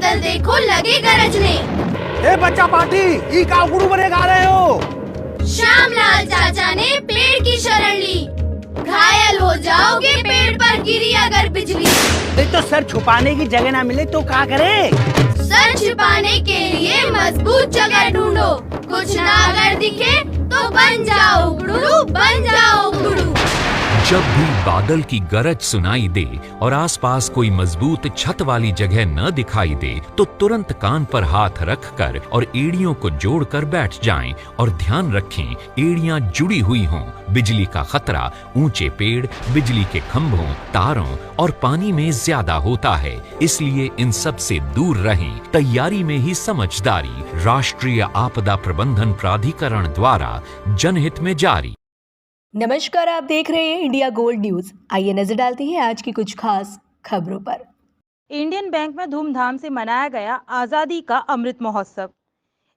बादल देखो लगे गरजने। ए बच्चा पार्टी, ई का गुरु बने गा रहे हो? श्यामलाल चाचा ने पेड़ की शरण ली, घायल हो जाओगे पेड़ पर गिरी अगर बिजली। नहीं तो सर छुपाने की जगह ना मिले तो क्या करे? सर छुपाने के लिए मजबूत जगह ढूंढो, कुछ ना अगर दिखे तो बन जाओ गुरु, बन जाओ गुरु। जब भी बादल की गरज सुनाई दे और आसपास कोई मजबूत छत वाली जगह न दिखाई दे तो तुरंत कान पर हाथ रखकर और एड़ियों को जोड़कर बैठ जाएं और ध्यान रखें एड़ियां जुड़ी हुई हों। बिजली का खतरा ऊंचे पेड़, बिजली के खंभों, तारों और पानी में ज्यादा होता है, इसलिए इन सब से दूर रहें। तैयारी में ही समझदारी। राष्ट्रीय आपदा प्रबंधन प्राधिकरण द्वारा जनहित में जारी। नमस्कार, आप देख रहे हैं इंडिया गोल्ड न्यूज। आइए नजर डालते हैं आज की कुछ खास खबरों पर। इंडियन बैंक में धूमधाम से मनाया गया आज़ादी का अमृत महोत्सव।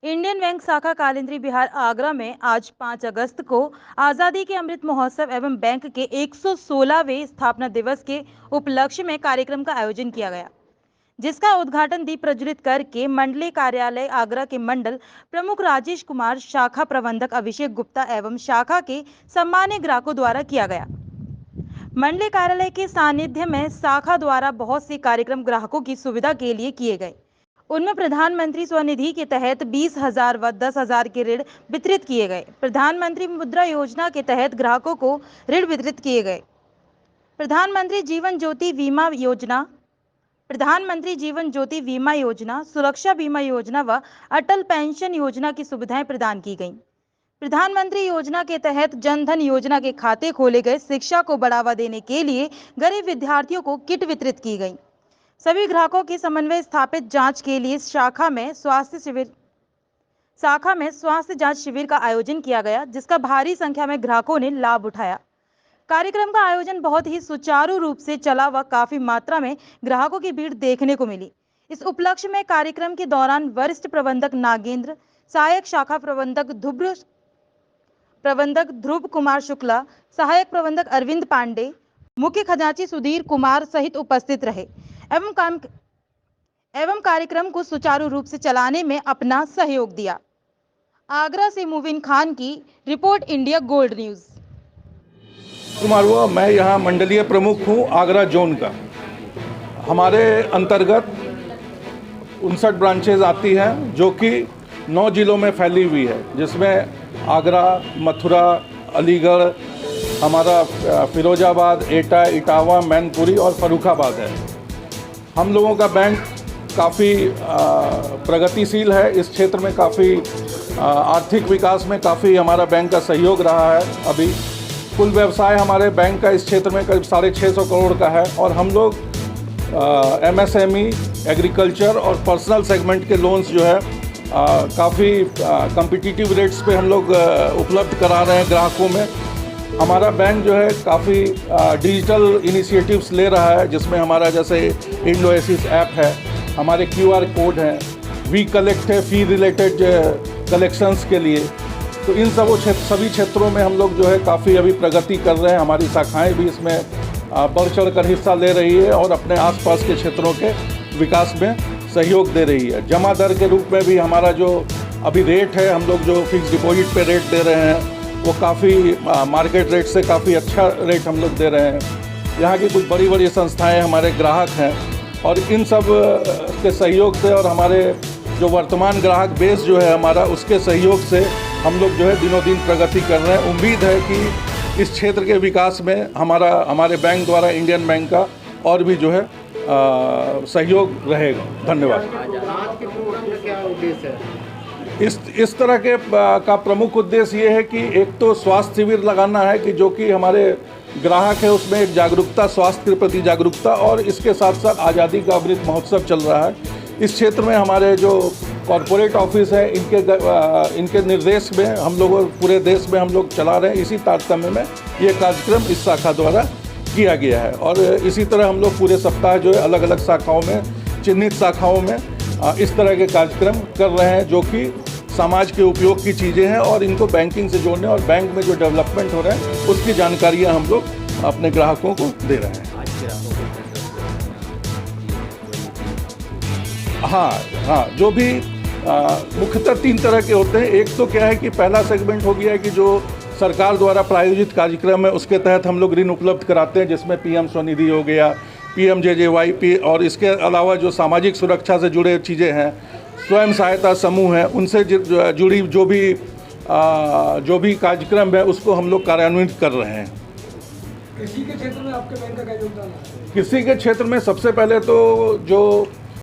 इंडियन बैंक शाखा कालिंद्री बिहार आगरा में आज 5 अगस्त को आज़ादी के अमृत महोत्सव एवं बैंक के 116वें स्थापना दिवस के उपलक्ष्य में कार्यक्रम का आयोजन किया गया, जिसका उद्घाटन दीप प्रज्वलित करके मंडलीय कार्यालय आगरा के मंडल प्रमुख राजेश कुमार, शाखा प्रबंधक अभिषेक गुप्ता एवं शाखा के सम्मान्य ग्राहकों द्वारा किया गया। मंडलीय कार्यालय के सानिध्य में शाखा द्वारा बहुत से कार्यक्रम ग्राहकों की सुविधा के लिए किए गए। उनमें प्रधानमंत्री स्वनिधि के तहत 20,000 व 10,000 के ऋण वितरित किए गए। प्रधानमंत्री मुद्रा योजना के तहत ग्राहकों को ऋण वितरित किए गए। प्रधानमंत्री जीवन ज्योति बीमा योजना, सुरक्षा बीमा योजना व अटल पेंशन योजना की सुविधाएं प्रदान की गईं। प्रधानमंत्री योजना के तहत जनधन योजना के खाते खोले गए। शिक्षा को बढ़ावा देने के लिए गरीब विद्यार्थियों को किट वितरित की गई। सभी ग्राहकों की समन्वय स्थापित जांच के लिए शाखा में स्वास्थ्य जांच शिविर का आयोजन किया गया, जिसका भारी संख्या में ग्राहकों ने लाभ उठाया। कार्यक्रम का आयोजन बहुत ही सुचारू रूप से चला व काफी मात्रा में ग्राहकों की भीड़ देखने को मिली। इस उपलक्ष्य में कार्यक्रम के दौरान वरिष्ठ प्रबंधक नागेंद्र, सहायक शाखा प्रबंधक ध्रुव कुमार शुक्ला, सहायक प्रबंधक अरविंद पांडे, मुख्य खजांची सुधीर कुमार सहित उपस्थित रहे एवं कार्यक्रम को सुचारू रूप से चलाने में अपना सहयोग दिया। आगरा से मुबिन खान की report, India gold news. Kumar हुआ, मैं यहाँ मंडलीय प्रमुख हूँ आगरा जोन का। हमारे अंतर्गत 59 ब्रांचेज आती हैं जो कि 9 जिलों में फैली हुई है, जिसमें आगरा, मथुरा, अलीगढ़, हमारा फिरोजाबाद, एटा, इटावा, मैनपुरी और फर्रुखाबाद है। हम लोगों का बैंक काफ़ी प्रगतिशील है। इस क्षेत्र में काफ़ी आर्थिक विकास में काफ़ी हमारा बैंक का सहयोग रहा है। अभी कुल व्यवसाय हमारे बैंक का इस क्षेत्र में करीब 650 करोड़ का है और हम लोग MSME, एग्रीकल्चर और पर्सनल सेगमेंट के लोन्स जो है काफ़ी कम्पिटिटिव रेट्स पे हम लोग उपलब्ध करा रहे हैं ग्राहकों में। हमारा बैंक जो है काफ़ी डिजिटल इनिशिएटिव्स ले रहा है, जिसमें हमारा जैसे इंडोएसिस ऐप है, हमारे QR कोड हैं, वी कलेक्ट है फी रिलेटेड कलेक्शंस के लिए। तो इन सभी क्षेत्रों में हम लोग जो है काफ़ी अभी प्रगति कर रहे हैं। हमारी शाखाएं भी इसमें बढ़ चढ़कर हिस्सा ले रही है और अपने आसपास के क्षेत्रों के विकास में सहयोग दे रही है। जमा दर के रूप में भी हमारा जो अभी रेट है, हम लोग जो फिक्स डिपॉजिट पे रेट दे रहे हैं वो काफ़ी मार्केट रेट से काफ़ी अच्छा रेट हम लोग दे रहे हैं। यहाँ की कुछ बड़ी बड़ी संस्थाएं हमारे ग्राहक हैं और इन सब के सहयोग से और हमारे जो वर्तमान ग्राहक बेस जो है हमारा, उसके सहयोग से हम लोग जो है दिनों दिन प्रगति कर रहे हैं। उम्मीद है कि इस क्षेत्र के विकास में हमारे बैंक द्वारा, इंडियन बैंक का और भी जो है सहयोग रहेगा। धन्यवाद। इस तरह के का प्रमुख उद्देश्य ये है कि एक तो स्वास्थ्य शिविर लगाना है कि जो कि हमारे ग्राहक है उसमें एक जागरूकता, स्वास्थ्य के प्रति जागरूकता, और इसके साथ साथ आज़ादी का अमृत महोत्सव चल रहा है। इस क्षेत्र में हमारे जो कॉरपोरेट ऑफिस है इनके निर्देश में हम लोग पूरे देश में हम लोग चला रहे हैं। इसी तारतम्य में ये कार्यक्रम इस शाखा द्वारा किया गया है और इसी तरह हम लोग पूरे सप्ताह जो है अलग अलग शाखाओं में, चिन्हित शाखाओं में इस तरह के कार्यक्रम कर रहे हैं जो कि समाज के उपयोग की चीज़ें हैं और इनको बैंकिंग से जोड़ने और बैंक में जो डेवलपमेंट हो रहे हैं उसकी जानकारियाँ हम लोग अपने ग्राहकों को दे रहे हैं। हाँ, जो भी मुख्यतः 3 तरह के होते हैं। एक तो क्या है कि पहला सेगमेंट हो गया है कि जो सरकार द्वारा प्रायोजित कार्यक्रम है उसके तहत हम लोग ऋण उपलब्ध कराते हैं, जिसमें PM स्वनिधि हो गया, PMJJY और इसके अलावा जो सामाजिक सुरक्षा से जुड़े चीज़ें हैं, स्वयं सहायता समूह है, उनसे जुड़ी जो भी कार्यक्रम है उसको हम लोग कार्यान्वित कर रहे हैं। कृषि के क्षेत्र में आपके बैंक का क्या योगदान है? कृषि के क्षेत्र में सबसे पहले तो जो